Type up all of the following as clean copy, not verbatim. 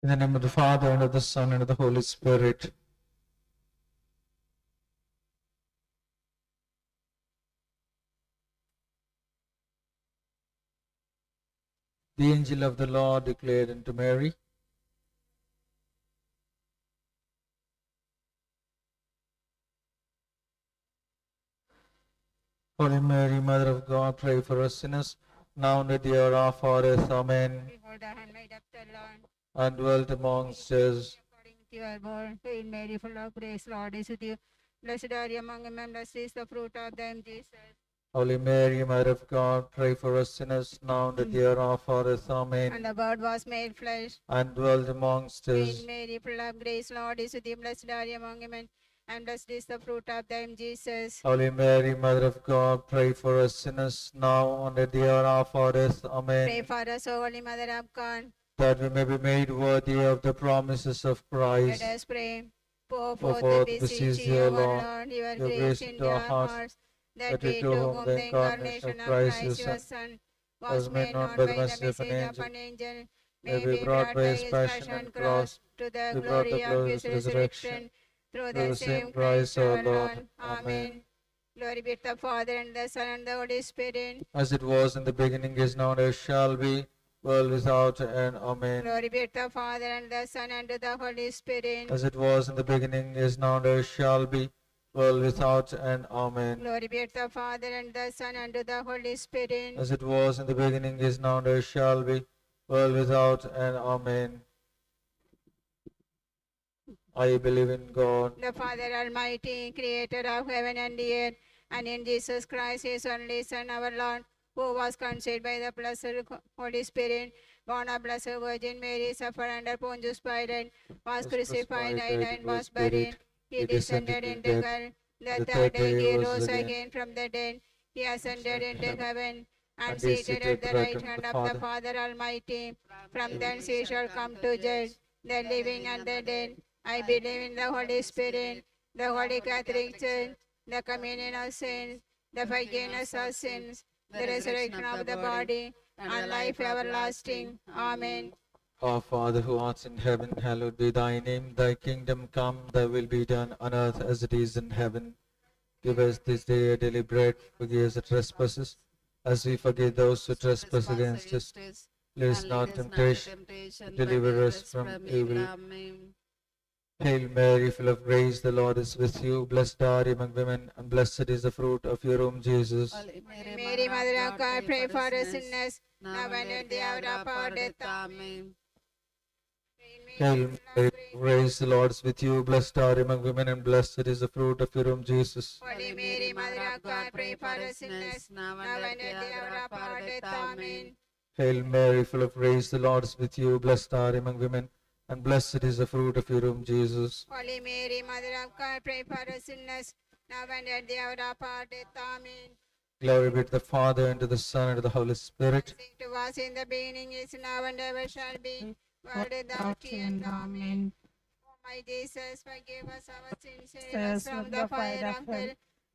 In the name of the Father, and of the Son, and of the Holy Spirit. The angel of the Lord declared unto Mary, Holy Mary, Mother of God, pray for us sinners, now and at the hour of our death. Amen. Behold the handmaid of the Lord, And dwelt amongst us, according to your word. Hail Mary, full of grace, Lord is with you. Blessed are you among women, blessed is the fruit of thy womb, Jesus. Holy Mary, Mother of God, pray for us sinners, now and at the hour of our death. Amen. And the Word was made flesh. And dwelt amongst Hail us, Mary, full of grace, Lord is with you. Blessed are you among women, and blessed is the fruit of thy womb, Jesus. Holy Mary, Mother of God, pray for us sinners, now and at the hour of our death. Pray Amen. for us, O Holy Mother of God. That we may be made worthy of the promises of Christ. Let us pray. Pour Pour forth forth, the beseech beseech thee, you, O O Lord, Lord, your your grace grace into into our our hearts, hearts, that that we we to to whom whom the the incarnation incarnation of of Christ, Christ, your your Son, Son, was was made made known known by the by the message of an message of angel, an angel, may may be be brought brought by by his his passion passion and cross cross, to the be brought the glory of glory his of resurrection, resurrection, through through the same Christ our Lord. Amen. Glory be to the Father, and the Son, and the Holy Spirit. As it was in the beginning, is now, and ever shall be, world without end. Amen. Glory be to the Father, and the Son, and to the Holy Spirit. As it was in the beginning, is now, and ever shall be, world without end. Amen. Glory be to the Father, and the Son, and to the Holy Spirit. As it was in the beginning, is now, and ever shall be, world without end. Amen. I believe in God, The Father Almighty, creator of heaven and the earth, and in Jesus Christ, his only Son, our Lord, who was conceived by the blessed Holy Spirit, born of blessed Virgin Mary, suffered under Pontius Pilate, was crucified, died, and was buried. He descended into hell. The third day he rose again from the dead. He ascended into heaven, and seated at the right hand of the Father Almighty. From thence he shall come to judge the living and the dead. I believe in the Holy Spirit, the Holy Catholic Church, the communion of saints, the forgiveness of sins, the resurrection of the body, and life everlasting. Amen. Our Father who art in heaven, hallowed be thy name. Thy kingdom come, thy will be done on earth as it is in heaven. Give us this day our daily bread, forgive us our trespasses, as we forgive those who trespass against us. Lead us not into temptation, deliver us from evil. Amen. Hail Mary, full of grace, the Lord is with you. Blessed are you among women, and blessed is the fruit of your womb, Jesus. Holy Mary, Mother of God, pray for us sinners, sinners, now and at the hour of our death. Amen. Hail Mary, full of grace, the Lord is with you. Blessed are you among women, and blessed is the fruit of your womb, Jesus. Holy Mary, Mother of God, pray for us sinners, now and at the hour of our death. Amen. Hail Mary, full of grace, the Lord is with you. Blessed are you among women, and blessed is the fruit of your womb, Jesus. Holy Mary, Mother of God, pray for us sinners, now and at the hour of our death. Amen. Glory be to the Father, and to the Son, and to the Holy Spirit. As it was in the beginning, is now, and ever shall be, world without end. Amen. O my Jesus, forgive us our sins, save us from the fire of hell.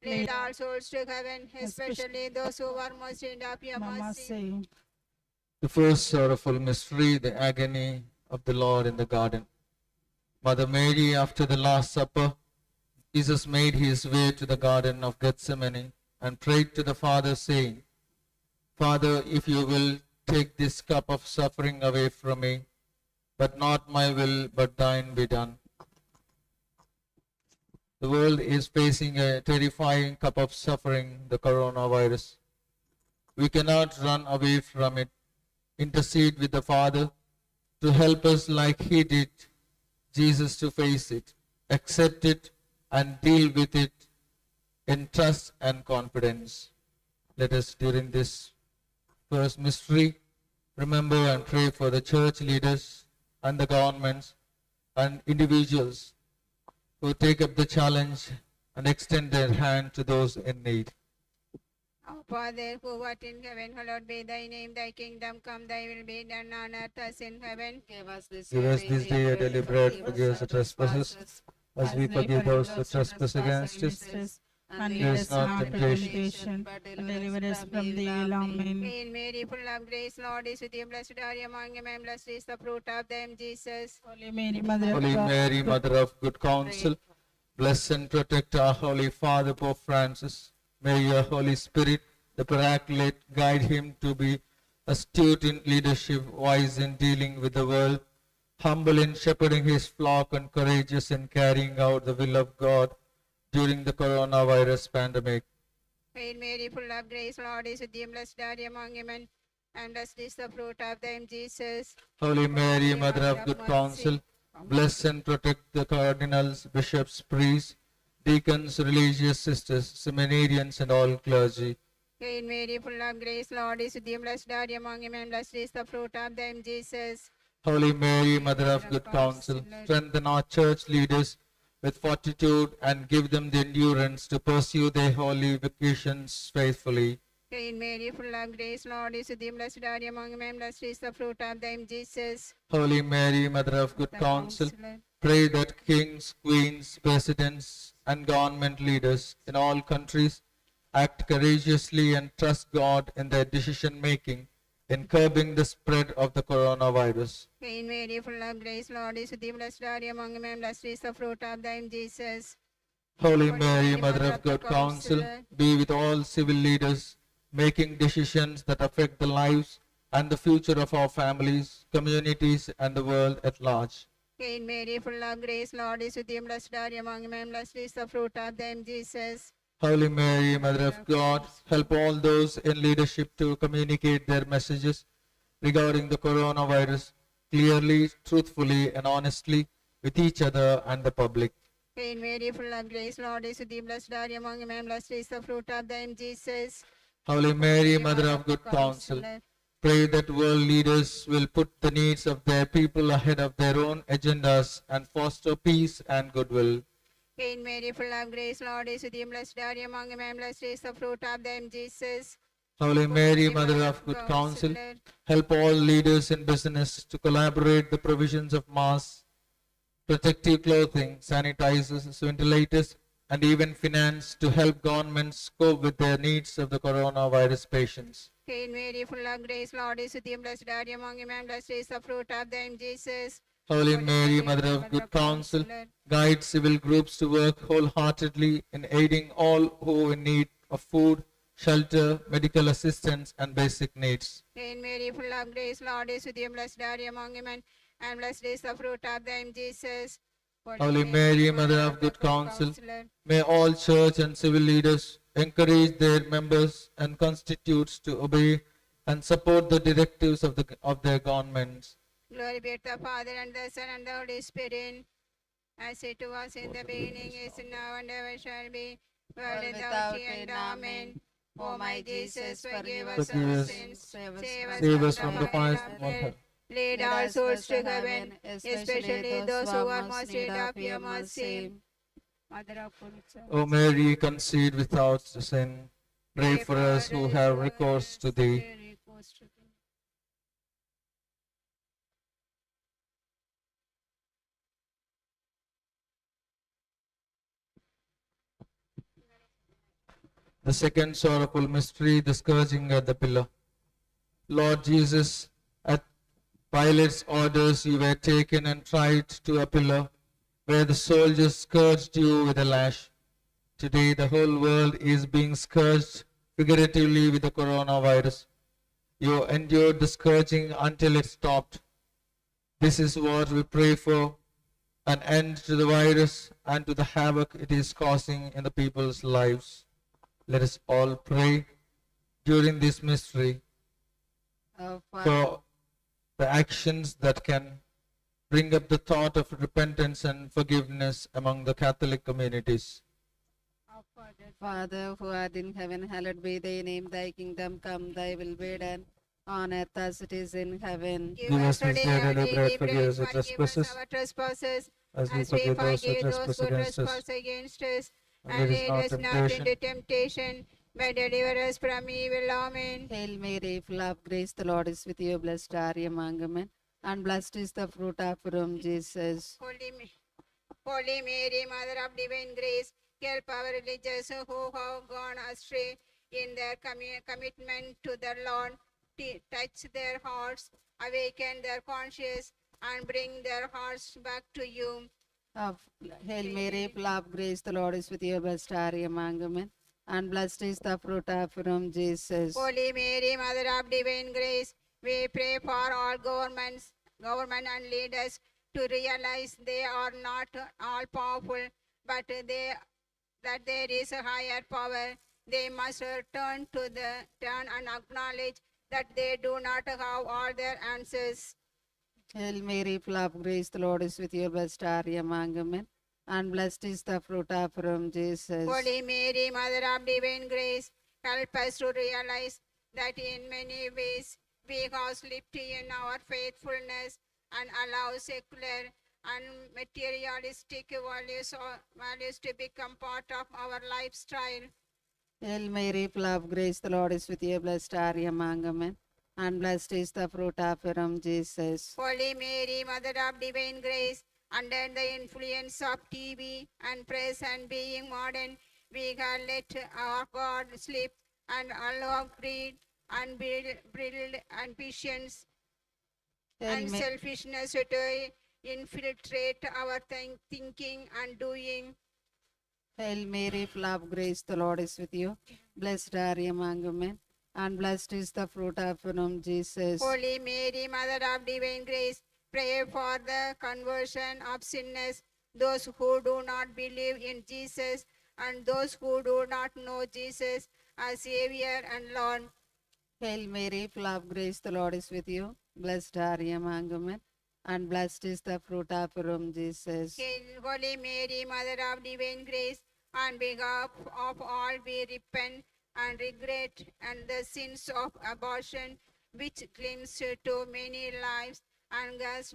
Lead all souls to heaven, especially those who are most in need of your mercy. The first sorrowful mystery, the agony of the Lord in the garden. Mother Mary, after the Last Supper, Jesus made his way to the garden of Gethsemane and prayed to the Father, saying, Father, if you will, take this cup of suffering away from me, but not my will, but thine be done. The world is facing a terrifying cup of suffering, the coronavirus. We cannot run away from it. Intercede with the Father to help us like he did, Jesus, to face it, accept it, and deal with it in trust and confidence. Let us, during this first mystery, remember and pray for the church leaders and the governments and individuals who take up the challenge and extend their hand to those in need. Our Father, who art in heaven, hallowed be thy name. Thy kingdom come, thy will be done on earth as in heaven. Give us this Give us this day our daily bread, forgive us our trespasses, as we forgive those who trespass against us. and lead lead us us not not to temptation, temptation, but deliver us from evil. Amen. Hail Mary, full of grace, Lord is with you. Blessed are you among women, blessed is the fruit of them, Jesus. Holy Mary, Mother of Holy God, Mary, Mother of good counsel, bless and protect our Holy Father Pope Francis. May your Holy Spirit, the Paraclete, guide him to be astute in leadership, wise in dealing with the world, humble in shepherding his flock, and courageous in carrying out the will of God during the coronavirus pandemic. Hail Mary, full of grace, Lord is with you. Blessed are you among women, and blessed is the fruit of them, Jesus. Holy Mary, Mother of good counsel, bless and protect the cardinals, bishops, priests, deacons, religious sisters, seminarians, and all clergy. Hail Mary, full of grace, Lord is with you. Blessed are you among women, blessed is the fruit of them, Jesus. Holy Mary, Mother of good counsel, strengthen our church leaders with fortitude and give them the endurance to pursue their holy vocations faithfully. Hail Mary, full of grace, Lord is with you. Blessed are you among women, blessed is the fruit of them, Jesus. Holy Mary, Mother of good counsel, pray that kings, queens, presidents, and government leaders in all countries act courageously and trust God in their decision making in curbing the spread of the coronavirus. Hail Mary, full of grace, Lord is with you. Blessed are you among women, blessed is the fruit of them, Jesus. Holy Mary, Mother of good counsel, be with all civil leaders making decisions that affect the lives and the future of our families, communities, and the world at large. Hail Mary, full of grace, Lord is with you. Blessed are you among women, blessed is the fruit of them, Jesus. Holy Mary, Mother of God, help all those in leadership to communicate their messages regarding the coronavirus clearly, truthfully, and honestly with each other and the public. Hail Mary, full of grace, Lord is with you. Blessed are you among women, blessed is the fruit of them, Jesus. Holy Mary, Mother of good counsel, pray that world leaders will put the needs of their people ahead of their own agendas and foster peace and goodwill. Hail Mary, full of grace, Lord is with you. Blessed are you among women, blessed is the fruit of them, Jesus. Holy Mary, Mother of good counsel, help all leaders in business to collaborate the provisions of masks, protective clothing, sanitizers, ventilators, and even finance to help governments cope with their needs of the coronavirus patients. Hail Mary, full of grace, Lord is with you. Blessed are you among women, blessed is the fruit of them, Jesus. Holy Mary, Mother of good counsel, guide civil groups to work wholeheartedly in aiding all who are in need of food, shelter, medical assistance, and basic needs. Hail Mary, full of grace, Lord is with you. Blessed are you among women, and blessed is the fruit of them, Jesus. Holy Mary, Mother of good counsel, may all church and civil leaders encourage their members and constitutes to obey and support the directives of their governments. Glory be to the Father, and the Son, and the Holy Spirit, as it was in the beginning, is now, and ever shall be, world without end. Amen. O my Jesus, forgive us Forgive our us. sins, Save us from the fire fires of of hell. hell. Lead all souls to heaven, especially those who are most in need of your mercy. Mother of good cheer. O Mary, conceived without sin, pray for us who have recourse to thee. Recourse to thee. The second sorrowful mystery, the scourging at the pillar. Lord Jesus, at Pilate's orders you were taken and tried to a pillar, where the soldiers scourged you with a lash. Today the whole world is being scourged figuratively with the coronavirus. You endured the scourging until it stopped. This is what we pray for, an end to the virus and to the havoc it is causing in the people's lives. Let us all pray during this mystery for the actions that can bring up the thought of repentance and forgiveness among the Catholic communities. Our Father, Father who art in heaven, hallowed be thy name. Thy kingdom come, thy will be done on earth as it is in heaven. give us today our daily bread, forgive us our trespasses, as we as we forgive those who forgive those trespass who against us. trespass against us. And And lead lead us not into temptation, but deliver us from evil. Amen. Hail Mary, full of grace, the Lord is with you. Blessed are you among women, and blessed is the fruit of your womb, Jesus. Holy Mary, Mother of divine grace, Help our religious who have gone astray in their commitment to the Lord. Touch their hearts, awaken their conscience, and bring their hearts back to you. Of Hail Mary, full of grace, the Lord is with you. Blessed are you among women, and blessed is the fruit of your womb, Jesus. Holy Mary, Mother of Divine Grace, we pray for all government and leaders to realize they are not all powerful, but that there is a higher power. They must turn and acknowledge that they do not have all their answers. Hail Mary, full of grace, the Lord is with you. Blessed are you among women, and blessed is the fruit of your womb, Jesus. Holy Mary, Mother of Divine Grace, help us to realize that in many ways we have slipped in our faithfulness and allow secular and materialistic values to become part of our lifestyle. Hail Mary, full of grace, the Lord is with you. Blessed are you among women, and blessed is the fruit of your womb, Jesus. Holy Mary, Mother of Divine Grace, under the influence of TV and press and being modern, we have let our God slip and allow greed and brittled ambitions Hail and Ma- selfishness to infiltrate our thinking and doing. Hail Mary, full of grace, the Lord is with you. Blessed are you among women, and blessed is the fruit of your womb, Jesus. Holy Mary, Mother of Divine Grace, pray for the conversion of sinners, those who do not believe in Jesus, and those who do not know Jesus as Savior and Lord. Hail Mary, full of grace, the Lord is with you. Blessed are you among women, and blessed is the fruit of your womb, Jesus. Hail, Holy Mary, Mother of Divine Grace, on behalf of all we repent and regret and the sins of abortion which clings to many lives and has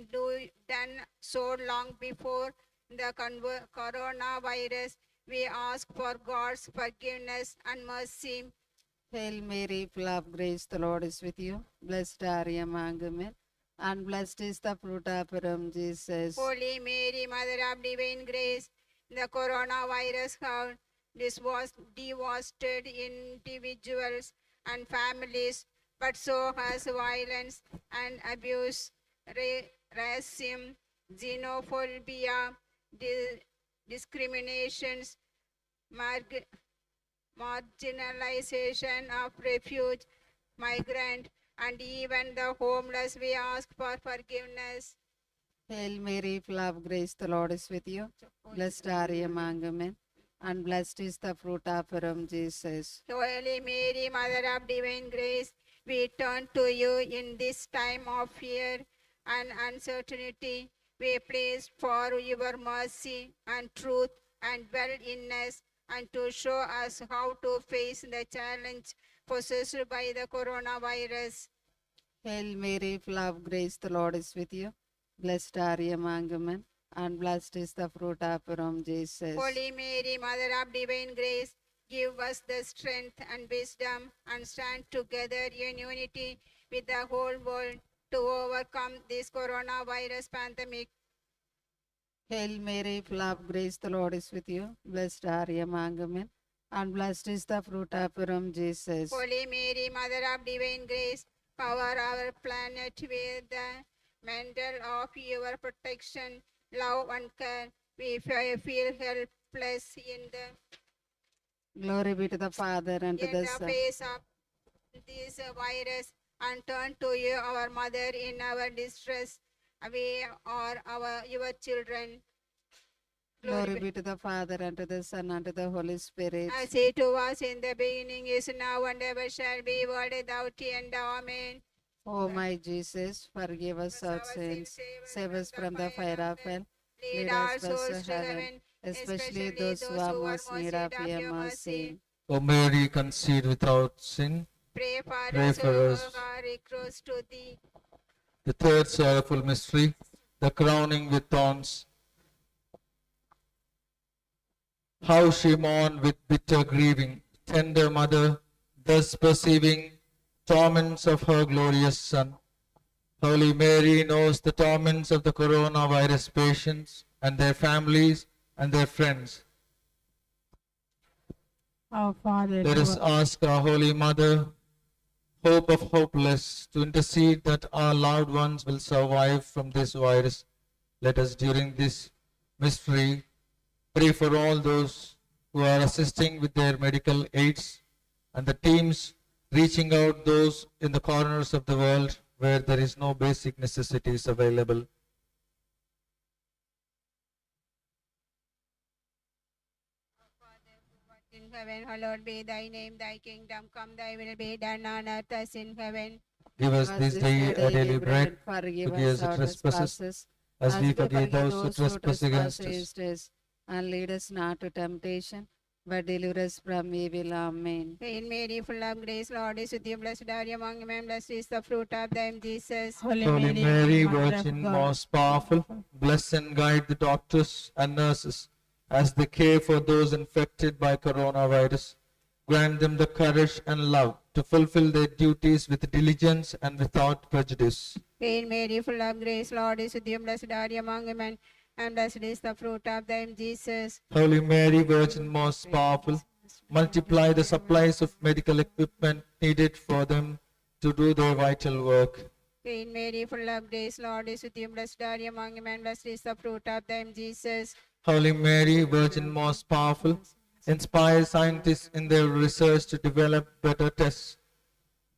done so long before the coronavirus. We ask for God's forgiveness and mercy. Hail Mary, full of grace, the Lord is with you. Blessed are you among women, and blessed is the fruit of your womb, Jesus. Holy Mary, Mother of Divine Grace, the coronavirus has devastated individuals and families, but so has violence and abuse, racism, xenophobia, discriminations, marginalization of refuge, migrant, and even the homeless. We ask for forgiveness. Hail Mary, full of grace, the Lord is with you. Blessed are you among women, and blessed is the fruit of your womb, Jesus. Holy Mary, Mother of Divine Grace, we turn to you in this time of fear and uncertainty. We plead for your mercy and truth and well in us, and to show us how to face the challenge posed by the coronavirus. Hail Mary, full of grace, the Lord is with you. Blessed are you among women, and blessed is the fruit of your womb, Jesus. Holy Mary, Mother of Divine Grace, give us the strength and wisdom and stand together in unity with the whole world to overcome this coronavirus pandemic. Hail Mary, full of grace, the Lord is with you. Blessed are you among women, and blessed is the fruit of your womb, Jesus. Holy Mary, Mother of Divine Grace, cover our planet with the mantle of your protection, love, and care. We feel helpless in Glory be to the Father, and to the the Son. face of this virus, and turn to you, our Mother, in our distress. We are your children. Glory be to the Father, and to the Son, and to the Holy Spirit. As it was in the beginning, is now, and ever shall be, world without end. Amen. O my Jesus, forgive us our sins, save us from the fire of hell, Lead our souls to heaven, especially those who are most need of your mercy. O Mary, conceived without sin. Pray for Pray us, for who us. are recourse to thee. The third sorrowful mystery, the crowning with thorns. How she mourned with bitter grieving, tender mother, thus perceiving torments of her glorious Son. Holy Mary knows the torments of the coronavirus patients and their families and their friends. Our Father, Let us ask our Holy Mother, hope of hopeless, to intercede that our loved ones will survive from this virus. Let us, during this mystery, pray for all those who are assisting with their medical aids and the teams reaching out those in the corners of the world where there is no basic necessities available. In heaven, hallowed be thy name, thy kingdom come, thy will be done on earth as in heaven. Give us Give us this day our daily bread. Forgive Forgive us us our our trespasses, trespasses, as we we forgive those who trespass trespass against us. against us. And lead us not to temptation, but deliver us from evil. Amen. Hail Mary, full of grace, Lord is with you. Blessed are you among women, blessed is the fruit of thy womb, Jesus. Holy Holy Mary, Mother of Virgin, God, most powerful, bless and guide the doctors and nurses as they care for those infected by coronavirus. Grant them the courage and love to fulfill their duties with diligence and without prejudice. Hail Mary, full of grace, Lord is with you. Blessed are you among women, and blessed is the fruit of thy womb, Jesus. Holy Mary, Virgin, most powerful, multiply the supplies of medical equipment needed for them to do their vital work. Hail Mary, full of grace, Lord is with you. Blessed are you among women, blessed is the fruit of thy womb, Jesus. Holy Mary, Virgin, most powerful, inspire scientists in their research to develop better tests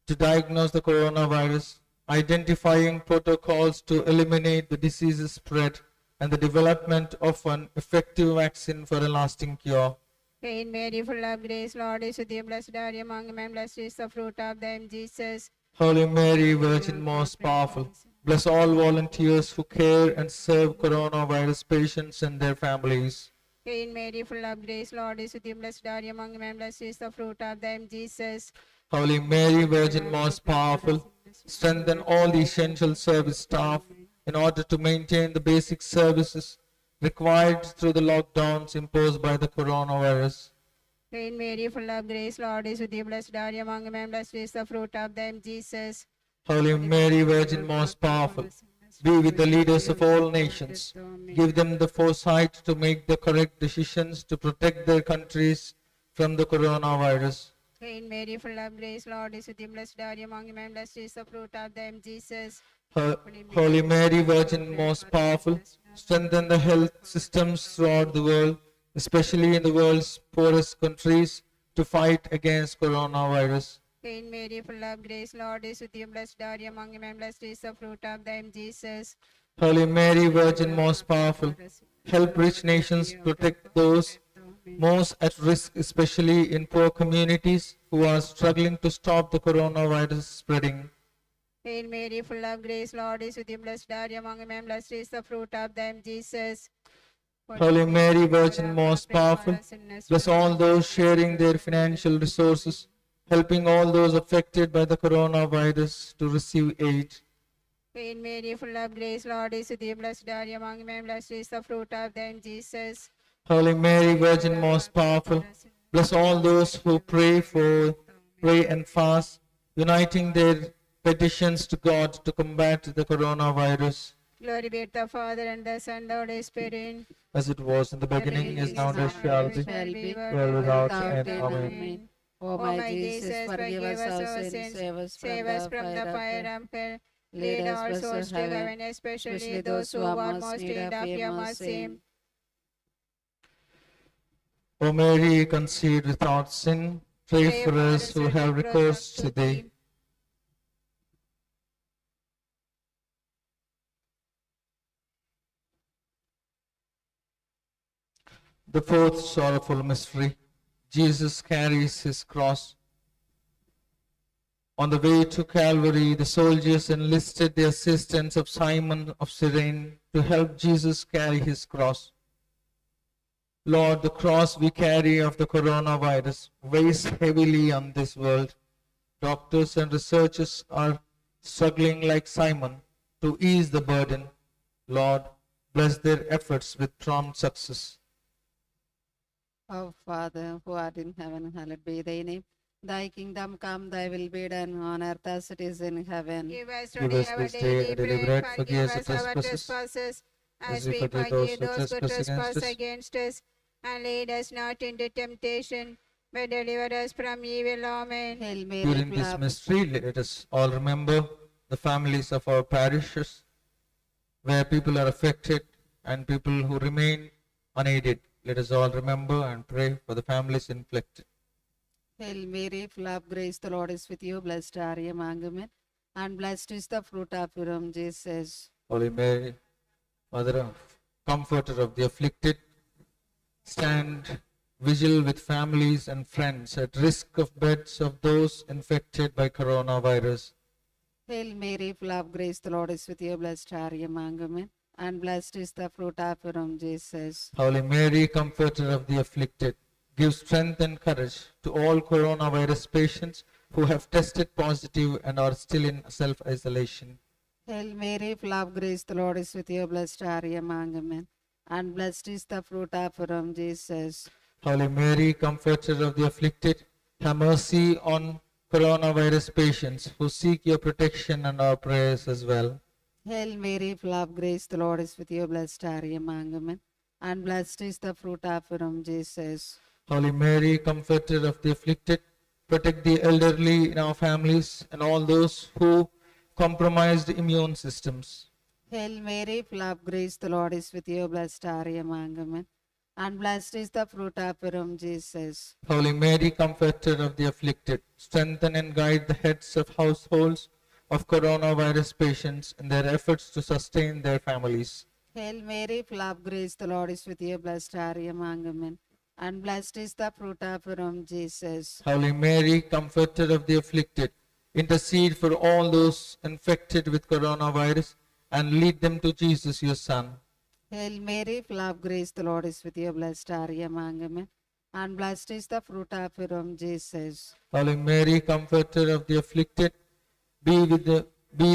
to diagnose the coronavirus, identifying protocols to eliminate the disease's spread, and the development of an effective vaccine for a lasting cure. Hail Mary, full of grace, Lord is with you. Blessed are you among women, blessed is the fruit of thy womb, Jesus. Holy Mary, Virgin, most powerful, bless all volunteers who care and serve coronavirus patients and their families. Hail Mary, full of grace, Lord is with you. Blessed are you among women, blessed is the fruit of thy womb, Jesus. Holy Mary, Virgin, most powerful, strengthen all the essential service staff in order to maintain the basic services required through the lockdowns imposed by the coronavirus. Hail Mary, full of grace, Lord is with you. Blessed are you among women, blessed is the fruit of thy womb, Jesus. Holy Mary, Virgin, most powerful, be with the leaders of all nations. Give them the foresight to make the correct decisions to protect their countries from the coronavirus. Hail Mary, full of grace, Lord is with you. Blessed are you among women, blessed is the fruit of thy womb, Jesus. Holy Mary, Virgin, most powerful, strengthen the health systems throughout the world, especially in the world's poorest countries, to fight against coronavirus. Hail Mary, full of grace, Lord is with you. Blessed are you among women, blessed is the fruit of thy womb, Jesus. Holy Mary, Virgin, most powerful, help rich nations protect those most at risk, especially in poor communities who are struggling to stop the coronavirus spreading. Hail Mary, full of grace, Lord is with you. Blessed are you among women, blessed is the fruit of thy womb, Jesus. Holy Mary, Virgin, most powerful, bless all those sharing their financial resources, helping all those affected by the coronavirus to receive aid. Hail Mary, full of grace, Lord is with you. Blessed are you among women, blessed is the fruit of thy womb, Jesus. Holy Mary, Virgin, most powerful, bless all those who pray and fast, uniting their petitions to God to combat the coronavirus, Glory be to the Father and the Son and the Holy Spirit. as it was in the beginning, is now, and ever shall be, world without end. Amen. O my Jesus, forgive us our sins, Save us from the fire of hell. Lead all souls to heaven, especially those who are most in need of your mercy. O Mary, conceived without sin, pray for us who have recourse to thee. The fourth sorrowful mystery, Jesus carries his cross. On the way to Calvary, the soldiers enlisted the assistance of Simon of Cyrene to help Jesus carry his cross. Lord, the cross we carry of the coronavirus weighs heavily on this world. Doctors and researchers are struggling like Simon to ease the burden. Lord, bless their efforts with prompt success. Our Father, who art in heaven, hallowed be thy name. Thy kingdom come, thy will be done on earth as it is in heaven. Give us Give today us our this day daily our daily bread. bread. Forgive us our trespasses, as we forgive those who trespass against us. And lead us not into temptation, but deliver us from evil. Amen. Hail Mary, During full this of mystery, let us all remember the families of our parishes where people are affected and people who remain unaided. Let us all remember and pray for the families inflicted. Hail Mary, full of grace, the Lord is with you. Blessed are you among women, and blessed is the fruit of your womb, Jesus. Holy Mary, Mother of Comforter of the afflicted, stand vigil with families and friends at risk of beds of those infected by coronavirus. Hail Mary, full of grace, the Lord is with you. Blessed are you among women, and blessed is the fruit of your womb, Jesus. Holy Mary, Comforter of the afflicted, give strength and courage to all coronavirus patients who have tested positive and are still in self-isolation. Hail Mary, full of grace, the Lord is with you. Blessed are you among women, and blessed is the fruit of your womb, Jesus. Holy Mary, Comforter of the afflicted, have mercy on coronavirus patients who seek your protection and our prayers as well. Hail Mary, full of grace, the Lord is with you. Blessed are you among women, and blessed is the fruit of your womb, Jesus. Holy Mary, Comforter of the afflicted, protect the elderly in our families and all those who compromised immune systems. Hail Mary, full of grace, the Lord is with you. Blessed are you among women, and blessed is the fruit of your womb, Jesus. Holy Mary, Comforter of the afflicted, strengthen and guide the heads of households of coronavirus patients in their efforts to sustain their families. Hail Mary, full of grace, the Lord is with you. Blessed are you among women, and blessed is the fruit of your womb, Jesus. Holy Mary, Comforter of the afflicted, intercede for all those infected with coronavirus and lead them to Jesus, your Son. Hail Mary, full of grace, the Lord is with you. Blessed are you among women, and blessed is the fruit of your womb, Jesus. Holy Mary, Comforter of the afflicted, be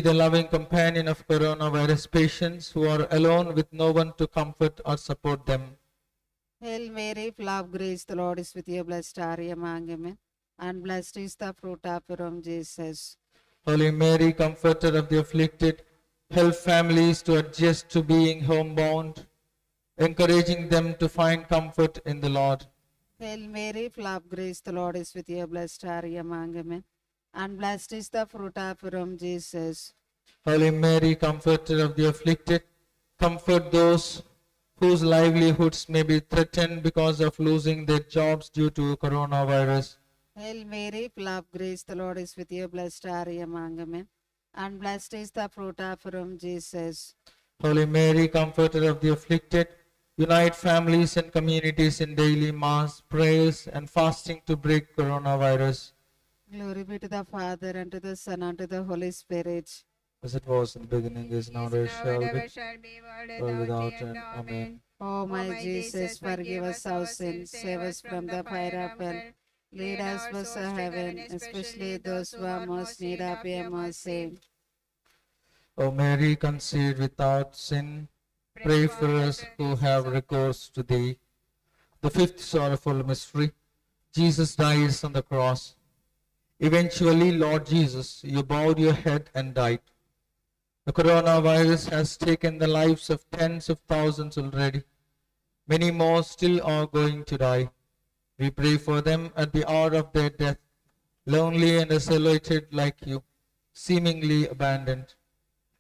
the loving companion of coronavirus patients who are alone with no one to comfort or support them. Hail Mary, full of grace, the Lord is with you. Blessed are you among women, and blessed is the fruit of your womb, Jesus. Holy Mary, Comforter of the afflicted, help families to adjust to being homebound, encouraging them to find comfort in the Lord. Hail Mary, full of grace, the Lord is with you. Blessed are you among women, and blessed is the fruit of your womb, Jesus. Holy Mary, Comforter of the afflicted, comfort those whose livelihoods may be threatened because of losing their jobs due to coronavirus. Hail Mary, full of grace, the Lord is with you. Blessed are you among women, and blessed is the fruit of your womb, Jesus. Holy Mary, Comforter of the afflicted, unite families and communities in daily mass, prayers, and fasting to break coronavirus. Glory be to the Father, and to the Son, and to the Holy Spirit. As it was in the beginning, is now, and Now shall and be, ever shall be, world world without without end. end. Amen. Amen. O O my Jesus, forgive us our sins, save us from the fire of hell. Lead us souls to heaven, especially those who are most need of your mercy. O Mary, conceived without sin, pray for us who have recourse to thee. The fifth sorrowful mystery, Jesus dies on the cross. Eventually, Lord Jesus, you bowed your head and died. The coronavirus has taken the lives of tens of thousands already. Many more still are going to die. We pray for them at the hour of their death, lonely and isolated like you, seemingly abandoned.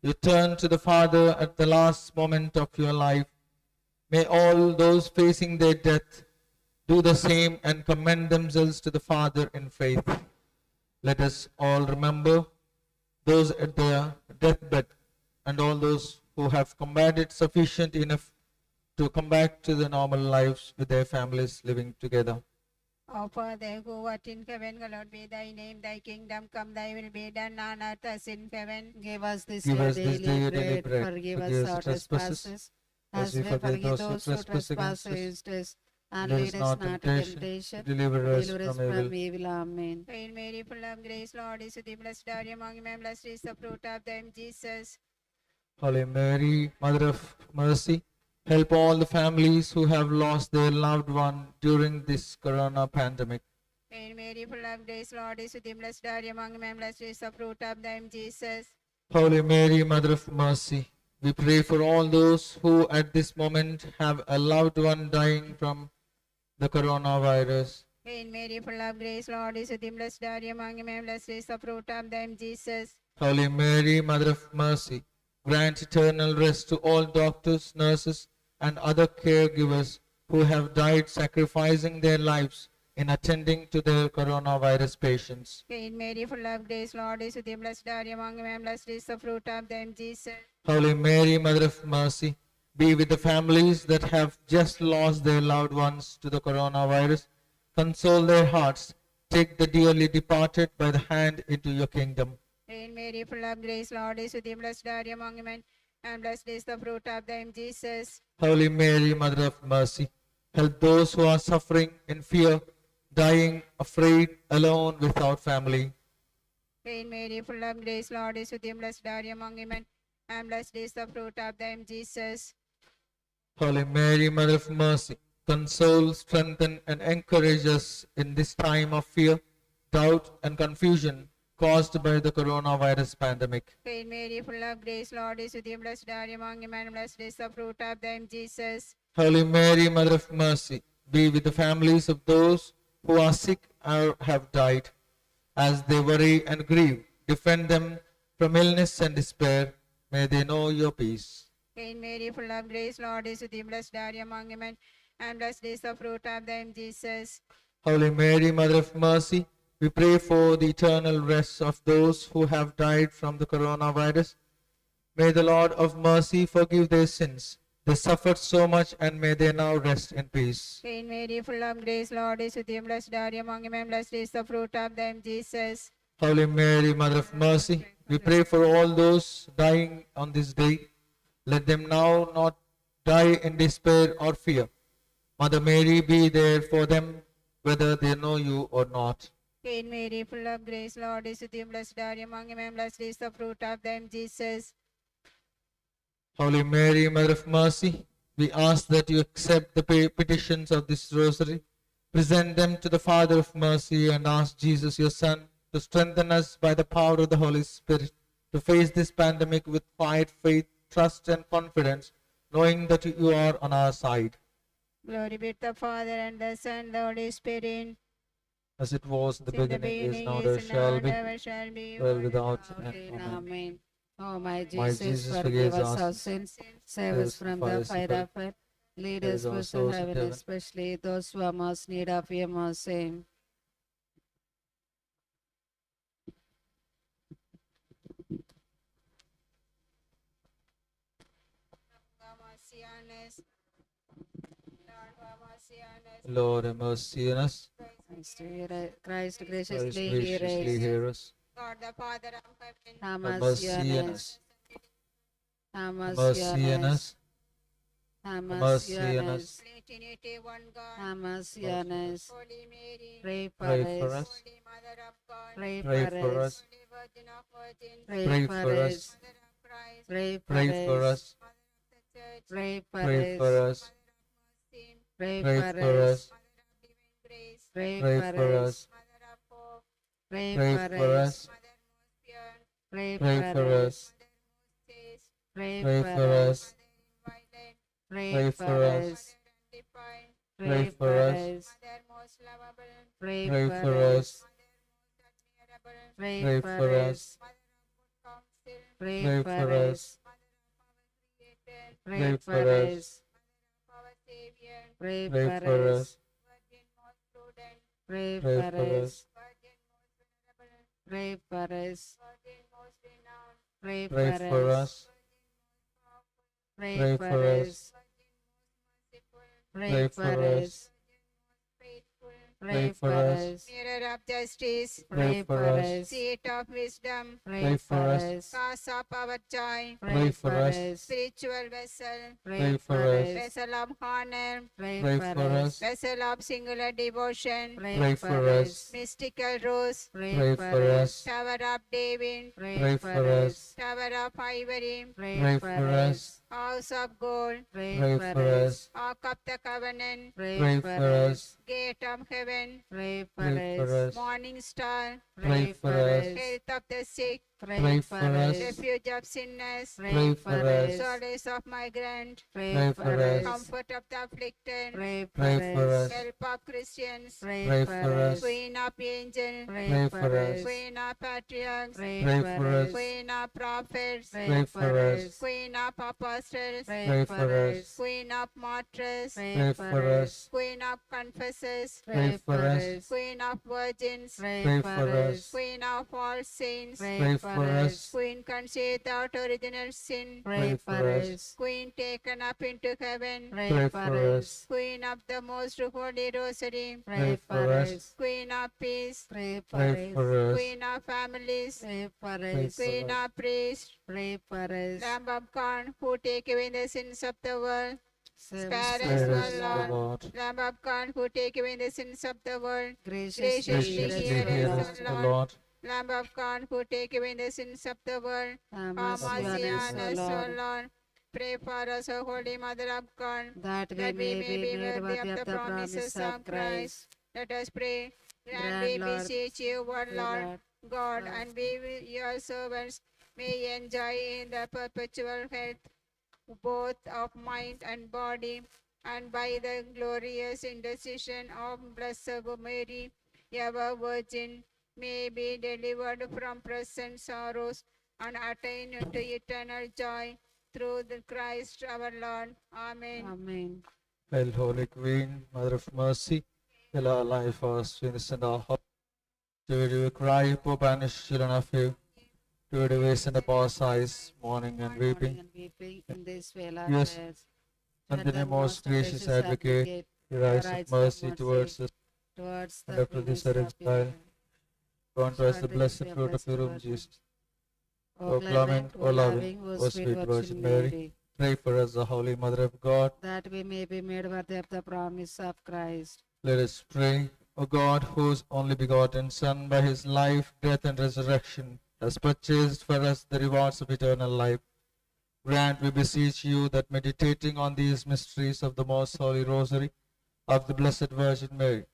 You turn to the Father at the last moment of your life. May all those facing their death do the same and commend themselves to the Father in faith. Let us all remember those at their deathbed and all those who have combated sufficient enough to come back to their normal lives with their families living together. Our Father who art in heaven, hallowed be thy name. Thy kingdom come, thy will be done on earth as in heaven. Give us this Give day us this day daily our daily bread. bread. Forgive Forgive us us our trespasses, trespasses, as as we we forgive forgive those who those who trespass trespass against us. against us. And Lead lead us us not not into into temptation, temptation, deliver us deliver us from evil. from evil. Amen. Hail Mary, full of grace, Lord is with thee. Blessed are you among men, blessed is the fruit of thy womb, Jesus. Holy Mary, Mother of Mercy, help all the families who have lost their loved one during this corona pandemic. Hail Mary, full of grace, Lord is with thee. Blessed are you among men, blessed is the fruit of thy womb, Jesus. Holy Mary, Mother of Mercy, we pray for all those who at this moment have a loved one dying from the coronavirus. Hail Mary, full of grace, Lord is with thee. Blessed are you among women, blessed is the fruit of thy womb, Jesus. Holy Mary, Mother of Mercy, grant eternal rest to all doctors, nurses, and other caregivers who have died sacrificing their lives in attending to their coronavirus patients. Hail Mary, full of grace, Lord is with thee. Blessed are you among women, blessed is the fruit of thy womb, Jesus. Holy Mary, Mother of Mercy, be with the families that have just lost their loved ones to the coronavirus. Console their hearts. Take the dearly departed by the hand into your kingdom. Hail Mary, full of grace, Lord is with thee. Blessed are you among women, and blessed is the fruit of thy womb, Jesus. Holy Mary, Mother of Mercy, help those who are suffering in fear, dying, afraid, alone, without family. Hail Mary, full of grace, Lord is with thee. Blessed are you among women, and blessed is the fruit of thy womb, Jesus. Holy Mary, Mother of Mercy, console, strengthen, and encourage us in this time of fear, doubt, and confusion caused by the coronavirus pandemic. Hail Mary, full of grace, Lord is with thee. Blessed are you among women, and blessed is the fruit of thy womb, Jesus. Holy Mary, Mother of Mercy, be with the families of those who are sick or have died. As they worry and grieve, defend them from illness and despair. May they know your peace. Hail Mary, full of grace, Lord is with thee. Blessed are you among women, and blessed is the fruit of thy womb, Jesus. Holy Mary, Mother of Mercy, we pray for the eternal rest of those who have died from the coronavirus. May the Lord of mercy forgive their sins. They suffered so much, and may they now rest in peace. Hail Mary, full of grace, Lord is with thee. Blessed are you among women, blessed is the fruit of thy womb, Jesus. Holy Mary, Mother of Mercy, we pray for all those dying on this day. Let them now not die in despair or fear. Mother Mary, be there for them, whether they know you or not. Hail Mary, full of grace, Lord is with thee. Blessed are you among women, blessed is the fruit of thy womb, Jesus. Holy Mary, Mother of Mercy, we ask that you accept the petitions of this rosary, present them to the Father of mercy, and ask Jesus, your Son, to strengthen us by the power of the Holy Spirit to face this pandemic with quiet faith, trust, and confidence, knowing that you are on our side. Glory be to the Father, and the Son, and the Holy Spirit. As it was in the In the beginning, is now, beginning, there is shall now, be, and ever shall be, world without Amen. end. Amen. Amen. O my My Jesus, Jesus, forgive forgive us us our sins, save us from the fire of hell. Lead us our to souls in heaven, heaven. especially those who are most need of your mercy. have mercy on us. Lord, have mercy on us. Lord, have mercy on us. Christ Christ graciously hear graciously us. hear us. God, the Father of heaven, Have Have mercy mercy on on us. us. Have Have mercy on mercy on us. us. Have Have mercy mercy on on us. us. Trinity, one God, Have mercy on us. Holy Mary, Pray Pray for for us. us. Holy Mother of God, Pray Pray for for us. us. Holy Virgin of Virgins, Pray Pray for for us. us. Mother of Christ, Pray Pray for for us. us. Mother of the Church, Pray for Pray for us. us. Mother of mercy, Pray Pray for for us. us. Mother of divine grace, Pray Pray for for us. us. Mother of hope, Pray Pray for for us. us. Mother most pure, Pray Pray for for us. us. Mother most chaste, Pray Pray for for us. us. Mother inviolate, Pray Pray for for us. us. Mother undefiled, Pray for for us. us. Mother most lovable, Pray Pray for for us. us. Mother most admirable, Pray Pray for for us. us. Mother of good counsel, Pray Pray for for us. us. Mother of our Creator, Pray Pray for for us. us. Mother of our Savior, Pray Pray for for us. us. Virgin most prudent, Pray Pray for for us. us. Virgin most venerable, Pray for us. Virgin most renowned, Pray Pray for for us. us. Virgin most powerful, Pray Pray for for us. us. Virgin most merciful, Pray Pray for for us. us. Virgin most faithful, Pray for for us. us. Mirror of justice, Pray for for us. us. seat of wisdom, Pray for for us. us. cause of our joy, Pray for for us. us. spiritual vessel, Pray for for us. us. vessel of honor, Pray Pray for for us. us. vessel of singular devotion, Pray Pray for for us. us. mystical rose, Pray Pray for for us. us. tower of David, Pray Pray for for us. us. tower of ivory, Pray Pray for for us. us. house of gold, Pray Pray for for us. us. ark of the covenant, Pray Pray for for us. us. gate of heaven. heaven, Pray for Pray for us. us. morning star, Pray for us. us. health of the sick, Pray for us. refuge of sinners, Pray for us. solace of migrant, Pray for us. comfort of the afflicted, Pray Pray for for us. us. help of Christians, Pray for us. queen of angels, Pray for us. queen of patriarchs, Pray Pray for for us. us. queen of prophets, Pray for us. queen of apostles, Pray for us. queen of martyrs, Pray for us. queen of confessors, Pray for us. queen of virgins, Pray for us. queen of all saints, Pray for us. queen conceived without original sin, Pray for us. queen taken up into heaven, Pray for us. queen of the most holy rosary, Pray for us. queen of peace, Pray for Pray us. for us. queen of families, Pray for Pray us. for queen us. of priests, Pray for us. Lamb of God, who take away the sins of the world, Save Spare us, us, Spare O us, O Lord. Lord. Lamb of God, who take away the sins of the world, Graciously graciously hear Graciously hear us, hear O us, Lord. O Lord. Lamb of God, who take away the sins of the world, Have have mercy mercy on on us, us, O O Lord, Lord. Pray for us, O Holy Mother of God, that we that we may be made worthy of the promises of Christ. Let us pray. And Grant, we Lord, beseech you, O O Lord Lord, God, Lord. and we, your servants, may enjoy in the perpetual health both of mind and body, and by the glorious intercession of Blessed Mary, ever Virgin, may be delivered from present sorrows and attain into eternal joy through the Christ our Lord. Amen. Amen. Hail, Holy Queen, Mother of Mercy, fill our life, our sins, and our hope. To you we cry, poor banished children of Eve. To you we send up our sighs, mourning and Mourning weeping. and weeping in this vale Yes, prayers. and the most gracious advocate, your eyes of mercy towards us, towards and the after this our fullness of exile, your grant to us the Surely blessed we are fruit of blessed your womb, Virgin. Jesus. O O clement, O loving, O O sweet Virgin Mary, pray for us, the Holy Mother of God. that we may be made worthy of the promise of Christ. Let us pray. O God, whose only begotten Son, by his life, death, and resurrection, has purchased for us the rewards of eternal life, grant, we beseech you, that meditating on these mysteries of the most holy rosary of the Blessed Virgin Mary,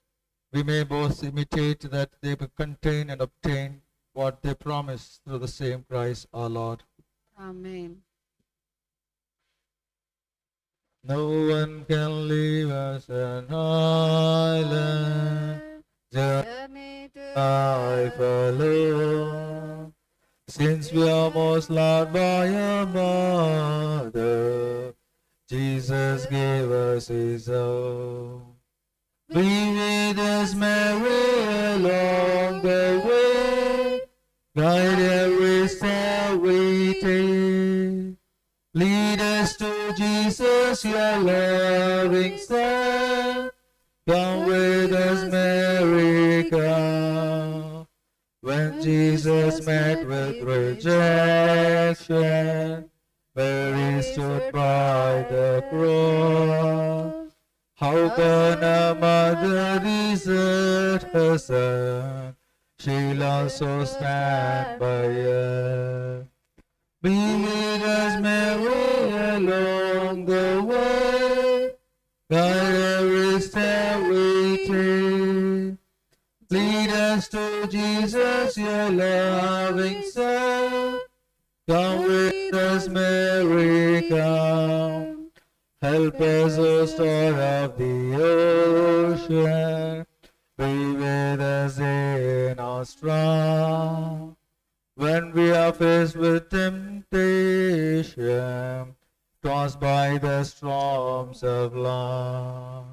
we may both imitate that they contain and obtain what they promise through the same Christ our Lord. Amen. No one can leave us an island, just Journey to life alone. Since we are most loved by a mother, Jesus gave us his own. Be with us, Mary, along the way. Guide every step we take. Lead us to Jesus, your loving Son. Come with us, Mary, come. When Jesus met with rejection, Mary stood by the cross. How can a mother desert her son? She'll also stand by her. Be with us, Mary, along the way. Guide every step we take. Lead us to Jesus, your loving Son. Come with us, Mary, come. Help us, O store of the ocean. Be with us in our storm. When we are faced with temptation, tossed by the storms of life.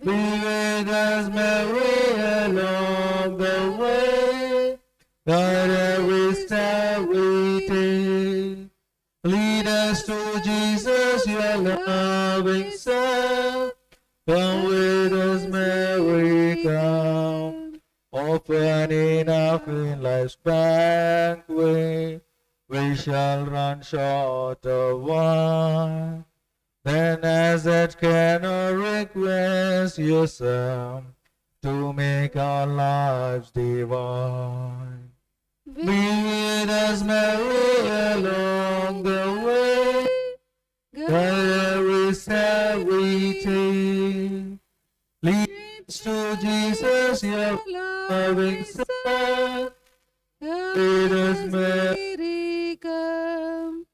Be with us, Mary, along the way. Guide every step we take. Lead us to Jesus, your loving Son. Come with us, Mary, come. Open enough in life's banquet, we shall run short of wine. Then as that cannot request your Son to make our lives divine. Be with us, Mary, along the way. Guide every step we take. Lead to Jesus, your loving Son. With us, Mary, come.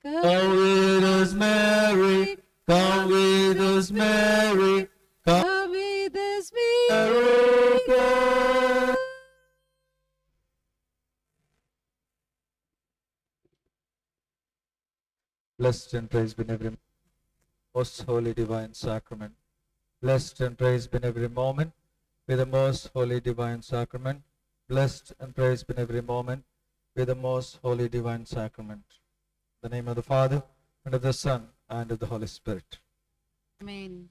come with us, Mary. Come with us, Mary. Come Come with us, Mary, come. Blessed and praised be in every most holy divine sacrament. Blessed and praised be in every moment with the most holy divine sacrament. Blessed and praised be in every moment with the most holy divine sacrament. In the name of the Father, and of the Son, and of the Holy Spirit. Amen.